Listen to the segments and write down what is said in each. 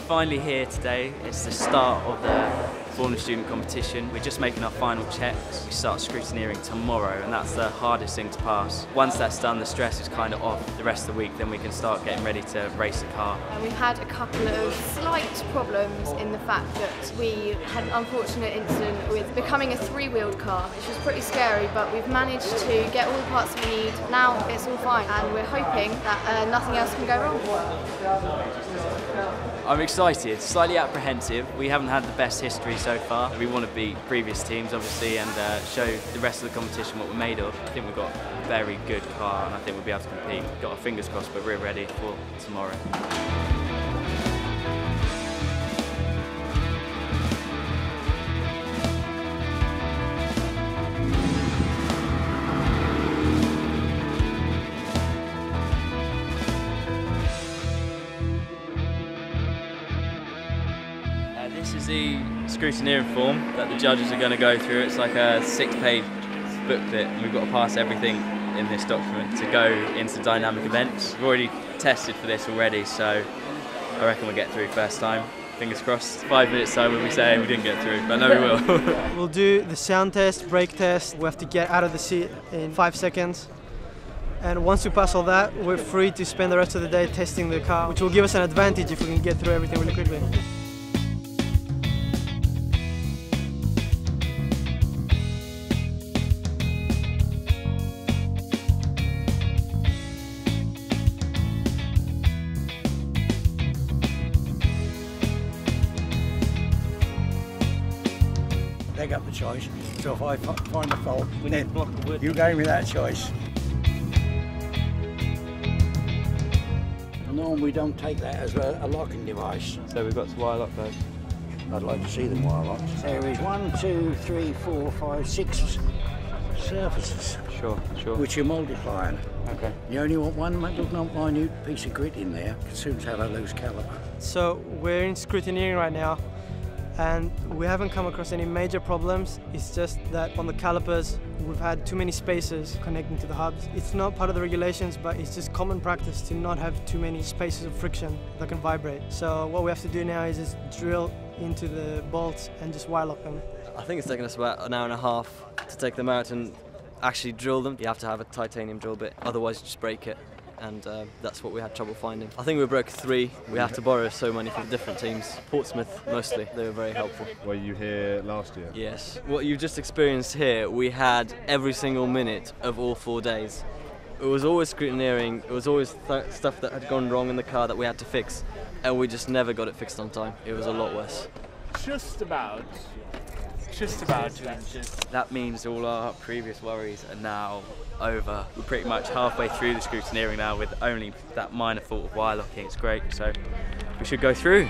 finally here today. It's the start of the Formula Student competition. We're just making our final checks. We start scrutineering tomorrow, and that's the hardest thing to pass. Once that's done, the stress is kind of off the rest of the week, then we can start getting ready to race the car. We've had a couple of slight problems in the fact that we had an unfortunate incident with becoming a three-wheeled car, which was pretty scary, but we've managed to get all the parts we need. Now it's all fine, and we're hoping that nothing else can go wrong. I'm excited, slightly apprehensive. We haven't had the best history so far. We want to beat previous teams, obviously, and show the rest of the competition what we're made of. I think we've got a very good car, and I think we'll be able to compete. Got our fingers crossed, but we're ready for tomorrow. This is the scrutineering form that the judges are going to go through. It's like a 6-page booklet, and we've got to pass everything in this document to go into dynamic events. We've already tested for this already, so I reckon we'll get through first time. Fingers crossed. 5 minutes time we'll be saying we didn't get through, but no, we will. We'll do the sound test, brake test. We have to get out of the seat in 5 seconds. And once we pass all that, we're free to spend the rest of the day testing the car, which will give us an advantage if we can get through everything really quickly. They got the choice, so if I find a fault, then you gave me that choice. Normally we don't take that as a locking device. So we've got to wire lock those. I'd like to see them wire locked. There is 1, 2, 3, 4, 5, 6 surfaces. Sure. Which you're multiplying. Okay. You only want one little minute piece of grit in there, as soon as have a loose caliper. So we're in scrutineering right now, and we haven't come across any major problems. It's just that on the calipers we've had too many spaces connecting to the hubs. It's not part of the regulations, but it's just common practice to not have too many spaces of friction that can vibrate. So what we have to do now is just drill into the bolts and just wire lock them. I think it's taken us about an hour and a half to take them out and actually drill them. You have to have a titanium drill bit, otherwise you just break it. And that's what we had trouble finding. I think we broke 3. We had to borrow so many from different teams. Portsmouth mostly, they were very helpful. Were you here last year? Yes. What you've just experienced here, we had every single minute of all 4 days. It was always scrutineering, it was always stuff that had gone wrong in the car that we had to fix, and we just never got it fixed on time. It was a lot worse. Just about. That means all our previous worries are now over. We're pretty much halfway through the scrutineering now with only that minor fault of wire locking. It's great, so we should go through.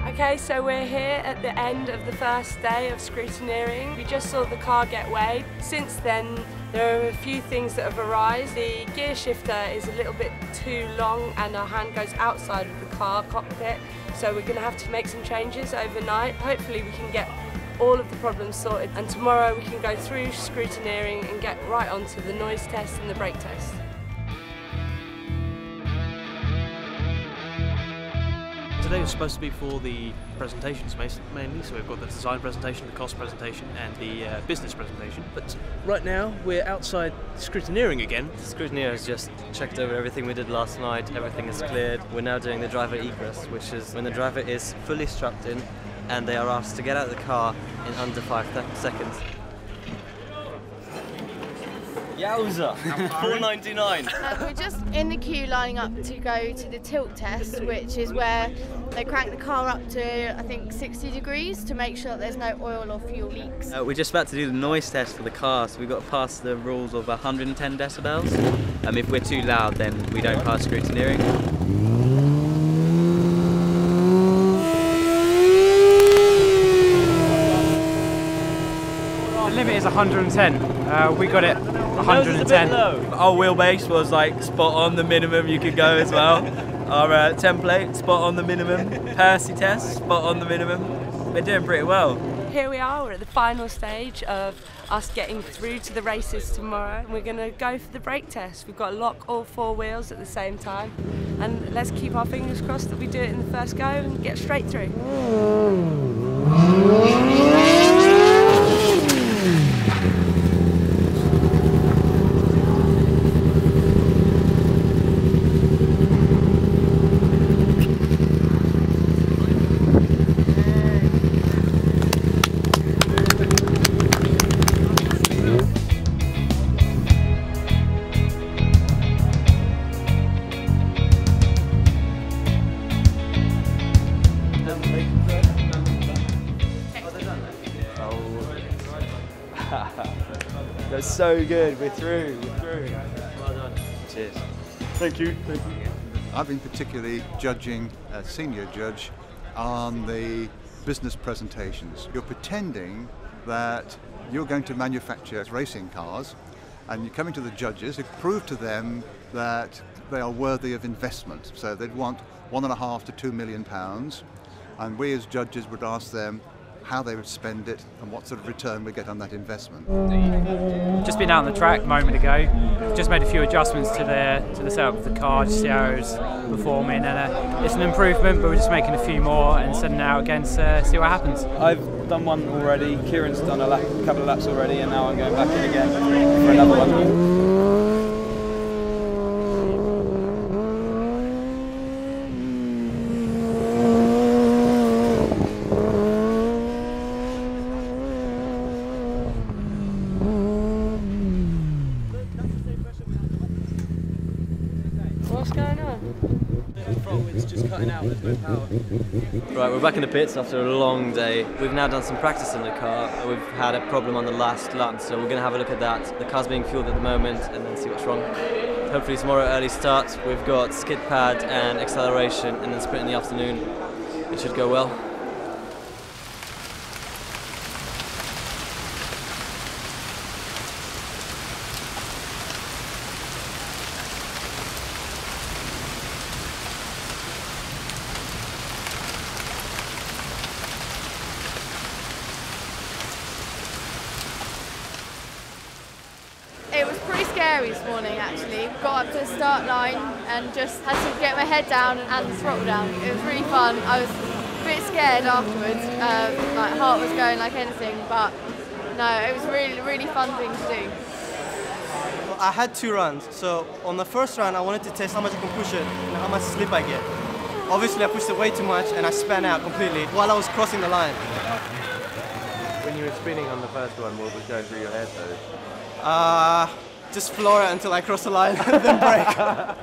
Okay, so we're here at the end of the first day of scrutineering. We just saw the car get weighed. Since then, there are a few things that have arisen. The gear shifter is a little bit too long and our hand goes outside of the car cockpit, so we're going to have to make some changes overnight. Hopefully we can get all of the problems sorted, and tomorrow we can go through scrutineering and get right onto the noise test and the brake test. Today was supposed to be for the presentations mainly, so we've got the design presentation, the cost presentation and the business presentation. But right now we're outside scrutineering again. The scrutineer has just checked over everything we did last night, everything is cleared. We're now doing the driver egress, which is when the driver is fully strapped in and they are asked to get out of the car in under 5 seconds. Yowza! 4.99. We're just in the queue lining up to go to the tilt test, which is where they crank the car up to, I think, 60 degrees to make sure that there's no oil or fuel leaks. We're just about to do the noise test for the car, so we've got to pass the rules of 110 decibels. If we're too loud, then we don't pass scrutineering. The limit is 110. We got it 110. Our wheelbase was like spot on the minimum you could go as well. Our template, spot on the minimum. Percy test, spot on the minimum. We're doing pretty well. Here we are, we're at the final stage of us getting through to the races tomorrow. And we're going to go for the brake test. We've got to lock all 4 wheels at the same time. And let's keep our fingers crossed that we do it in the first go and get straight through. That's so good. We're through. Well done. Cheers. Thank you. Thank you. I've been particularly judging a senior judge on the business presentations. You're pretending that you're going to manufacture racing cars, and you're coming to the judges to prove to them that they are worthy of investment. So they'd want £1.5 to £2 million, and we as judges would ask them how they would spend it and what sort of return we get on that investment. Just been out on the track a moment ago. Just made a few adjustments to the setup of the car, just see how it was performing, and it's an improvement, but we're just making a few more and sending it out again to see what happens. I've done one already, Kieran's done a couple of laps already, and now I'm going back in again for another one. What's going on? The front wind's just cutting out, there's no power. Right, we're back in the pits after a long day. We've now done some practice in the car. We've had a problem on the last lap, so we're going to have a look at that. The car's being fueled at the moment and then see what's wrong. Hopefully tomorrow early start. We've got skid pad and acceleration and then sprint in the afternoon. It should go well. It was pretty scary this morning actually. Got up to the start line and just had to get my head down and the throttle down. It was really fun. I was a bit scared afterwards. My heart was going like anything, but no, it was really fun thing to do. I had 2 runs, so on the first run I wanted to test how much I can push it and how much slip I get. Obviously I pushed it way too much and I span out completely while I was crossing the line. When you were spinning on the first one, what was going through your head though? Just floor it until I cross the line and then brake. That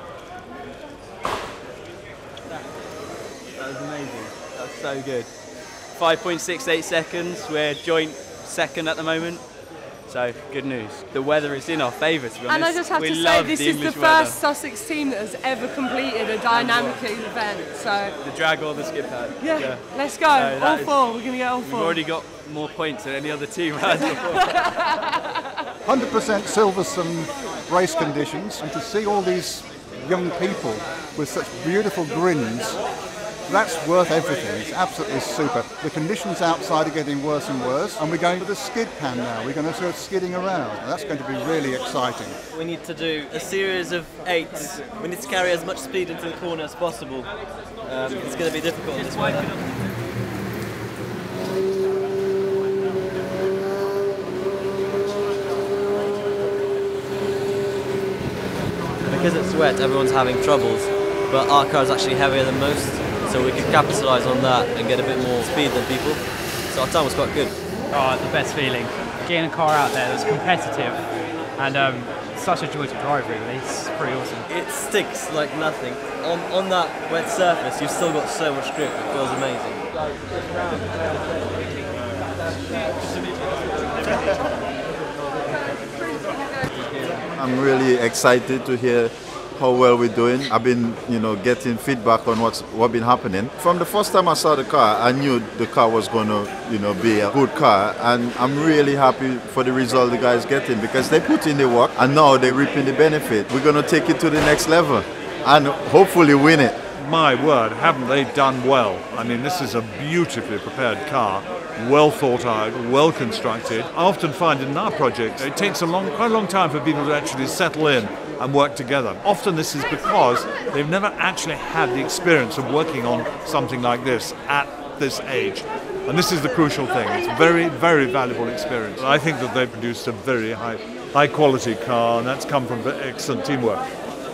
was amazing. That was so good. 5.68 seconds. We're joint second at the moment. So good news. The weather is in our favour, to be honest. And I just have to say, this is the first Sussex team that has ever completed a dynamic event. So the drag or the skid pad. Yeah, let's go. All 4. We're going to get all 4. We've already got more points than any other team has before. 100% Silverstone race conditions, and to see all these young people with such beautiful grins, that's worth everything. It's absolutely super. The conditions outside are getting worse and worse, and we're going for the skid pan now. We're going to start skidding around. That's going to be really exciting. We need to do a series of 8s. We need to carry as much speed into the corner as possible. It's going to be difficult in this weather. Because it's wet, everyone's having troubles, but our car is actually heavier than most, so we can capitalise on that and get a bit more speed than people. So our time was quite good. Oh, the best feeling. Getting a car out there that's competitive and such a joy to drive really. It's pretty awesome. It sticks like nothing. On that wet surface, you've still got so much grip, it feels amazing. I'm really excited to hear how well we're doing. I've been, getting feedback on what's been happening. From the first time I saw the car, I knew the car was going to, be a good car, and I'm really happy for the result the guys getting because they put in the work and now they're reaping the benefit. We're going to take it to the next level and hopefully win it. My word, haven't they done well? I mean, this is a beautifully prepared car. well thought out, well constructed. I often find in our projects it takes quite a long time for people to actually settle in and work together. Often this is because they've never actually had the experience of working on something like this at this age. And this is the crucial thing. It's a very, very valuable experience. I think that they produced a very high quality car, and that's come from excellent teamwork.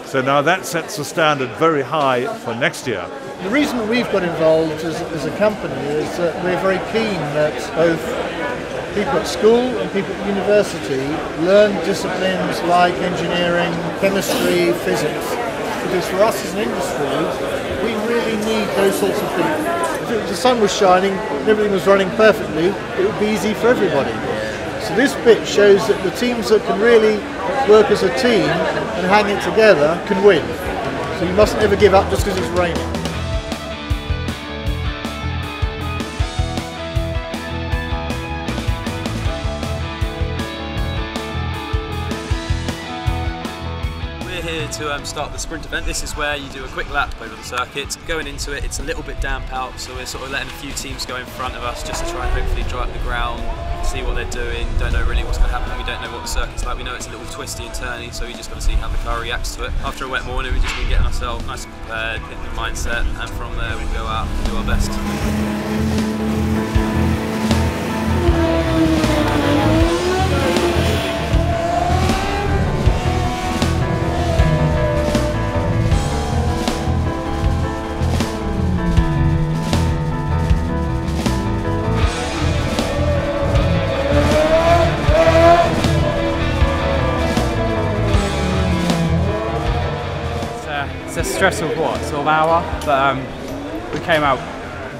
So now that sets the standard very high for next year. The reason that we've got involved as a company is that we're very keen that both people at school and people at university learn disciplines like engineering, chemistry, physics. Because for us as an industry, we really need those sorts of people. If the sun was shining and everything was running perfectly, it would be easy for everybody. So this bit shows that the teams that can really work as a team and hang it together can win. So you mustn't ever give up just because it's raining. Here to start the sprint event. This is where you do a quick lap over the circuit. Going into it, it's a little bit damp out, so we're sort of letting a few teams go in front of us just to try and hopefully dry up the ground, see what they're doing. Don't know really what's going to happen. We don't know what the circuit's like. We know it's a little twisty and turny, so we just got to see how the car reacts to it. After a wet morning, we've just been getting ourselves nice and prepared, getting the mindset, and from there we'll go out and do our best. It's a stressful sort of hour, but we came out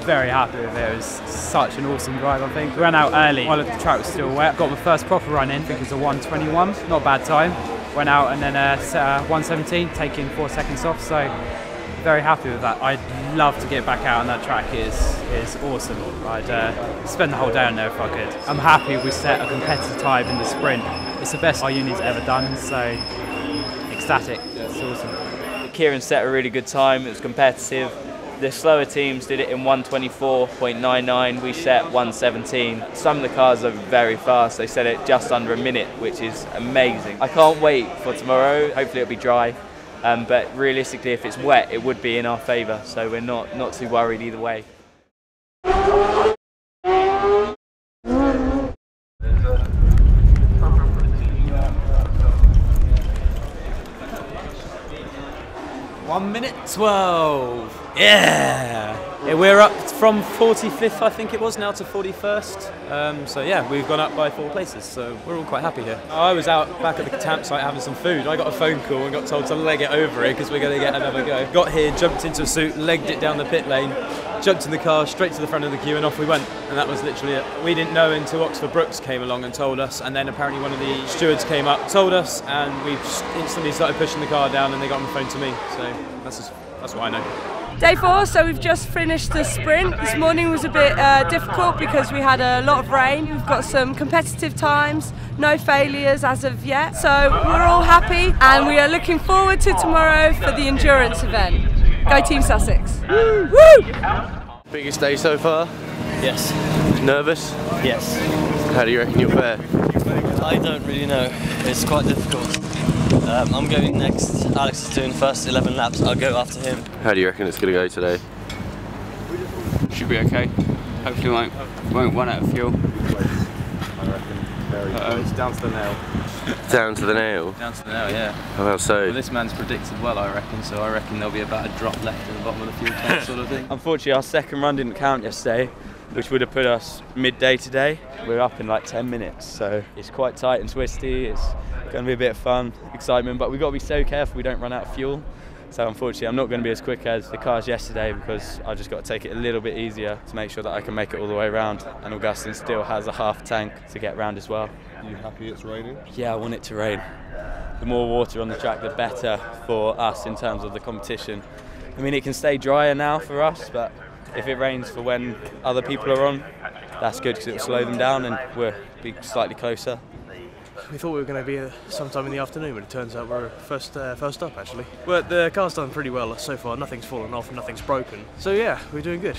very happy with it. It was such an awesome drive, I think. We ran out early while the track was still wet. Got the first proper run in, I think it was a 1:21, not a bad time. Went out and then set a 1:17, taking 4 seconds off, so very happy with that. I'd love to get back out on that track. It's awesome. I'd spend the whole day on there if I could. I'm happy we set a competitive time in the sprint. It's the best our unit's ever done, so ecstatic. It's awesome. Kieran set a really good time. It was competitive. The slower teams did it in 1:24.99. We set 1:17. Some of the cars are very fast. They set it just under a minute, which is amazing. I can't wait for tomorrow. Hopefully it'll be dry. But realistically, if it's wet, it would be in our favour. So we're not too worried either way. 1:12. Yeah! We're up from 45th, I think it was, now to 41st. So yeah, we've gone up by 4 places, so we're all quite happy here. I was out back at the campsite having some food. I got a phone call and got told to leg it over here because we're going to get another go. Got here, jumped into a suit, legged it down the pit lane, jumped in the car, straight to the front of the queue, and off we went. And that was literally it. We didn't know until Oxford Brooks came along and told us, and then apparently one of the stewards came up, told us, and we instantly started pushing the car down, and they got on the phone to me. So that's what I know. Day 4, so we've just finished the sprint. This morning was a bit difficult because we had a lot of rain. We've got some competitive times, no failures as of yet. So we're all happy and we are looking forward to tomorrow for the endurance event. Go Team Sussex. Woo! Woo! Biggest day so far? Yes. Nervous? Yes. How do you reckon you'll fare? I don't really know. It's quite difficult. I'm going next. Alex is doing the first 11 laps. I'll go after him. How do you reckon it's going to go today? Should be okay. Hopefully won't run out of fuel. I reckon it's down to the nail. Down to the nail? Down to the nail, yeah. How so? Well, this man's predicted well, I reckon, so I reckon there'll be about a drop left at the bottom of the fuel tank sort of thing. Unfortunately, our second run didn't count yesterday, which would have put us midday today. We're up in like 10 minutes, so it's quite tight and twisty. It's going to be a bit of fun, excitement, but we've got to be so careful we don't run out of fuel. So unfortunately, I'm not going to be as quick as the cars yesterday because I've just got to take it a little bit easier to make sure that I can make it all the way around. And Augustin still has a half tank to get round as well. Are you happy it's raining? Yeah, I want it to rain. The more water on the track, the better for us in terms of the competition. I mean, it can stay drier now for us, but if it rains for when other people are on, that's good because it will slow them down and we'll be slightly closer. We thought we were going to be sometime in the afternoon, but it turns out we're first up actually. Well, the car's done pretty well so far. Nothing's fallen off and nothing's broken. So yeah, we're doing good.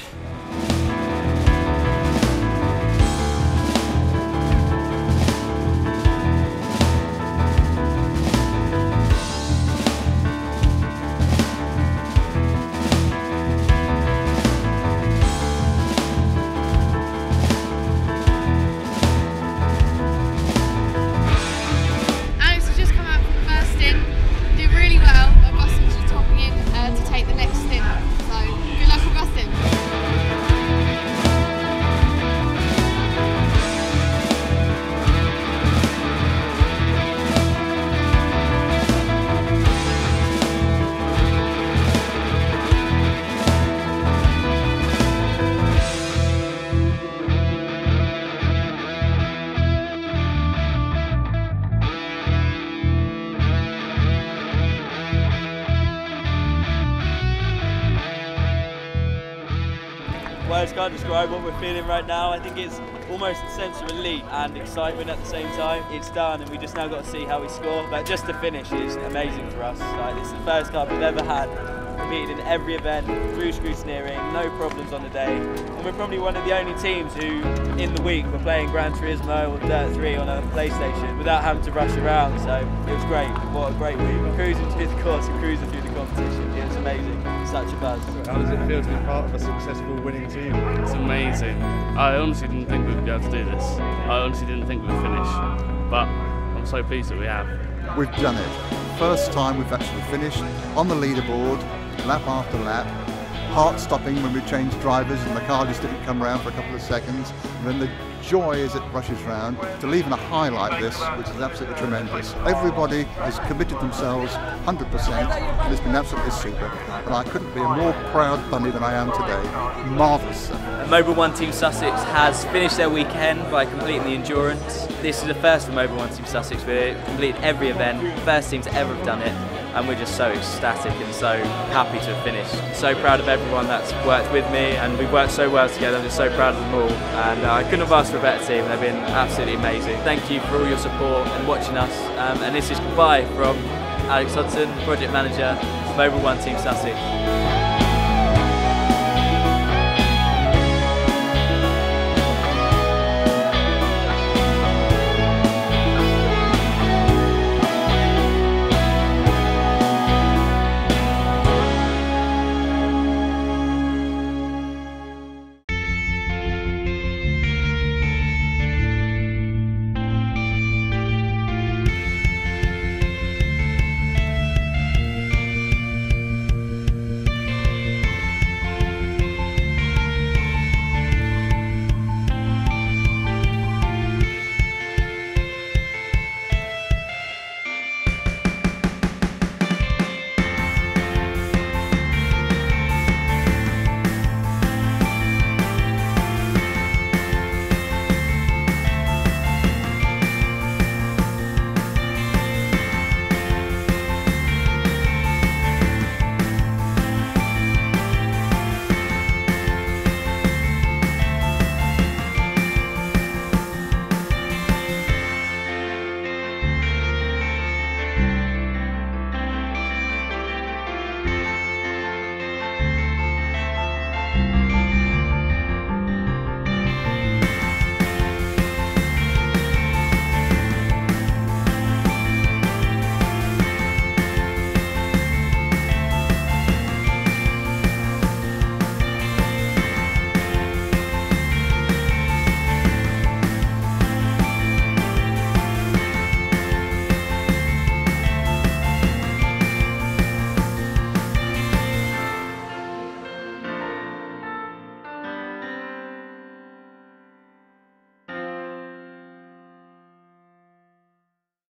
Words can't describe what we're feeling right now. I think it's almost a sense of relief and excitement at the same time. It's done and we just now got to see how we score. But just to finish is amazing for us. Like, this is the first car we've ever had. Competed in every event, through scrutineering, no problems on the day. And we're probably one of the only teams who, in the week, were playing Gran Turismo or Dirt 3 on a PlayStation without having to rush around. So it was great. What a great week. Cruising through the course and cruising through the competition. It was amazing. Such a buzz. How does it feel to be part of a successful winning team? It's amazing. I honestly didn't think we'd be able to do this. I honestly didn't think we'd finish. But I'm so pleased that we have. We've done it. First time we've actually finished on the leaderboard, lap after lap. Heart stopping when we changed drivers and the car just didn't come round for a couple of seconds. And then the joy as it rushes round to leave in a high like this, which is absolutely tremendous. Everybody has committed themselves 100% and it's been absolutely super. And I couldn't be a more proud bunny than I am today. Marvellous. Mobil 1 Team Sussex has finished their weekend by completing the endurance. This is the first for Mobil 1 Team Sussex. We've completed every event, first team to ever have done it. And we're just so ecstatic and so happy to have finished. So proud of everyone that's worked with me, and we've worked so well together. I'm just so proud of them all, and I couldn't have asked for a better team. They've been absolutely amazing. Thank you for all your support and watching us, and this is goodbye from Alex Hodson, Project Manager, Mobil 1 Team Sussex.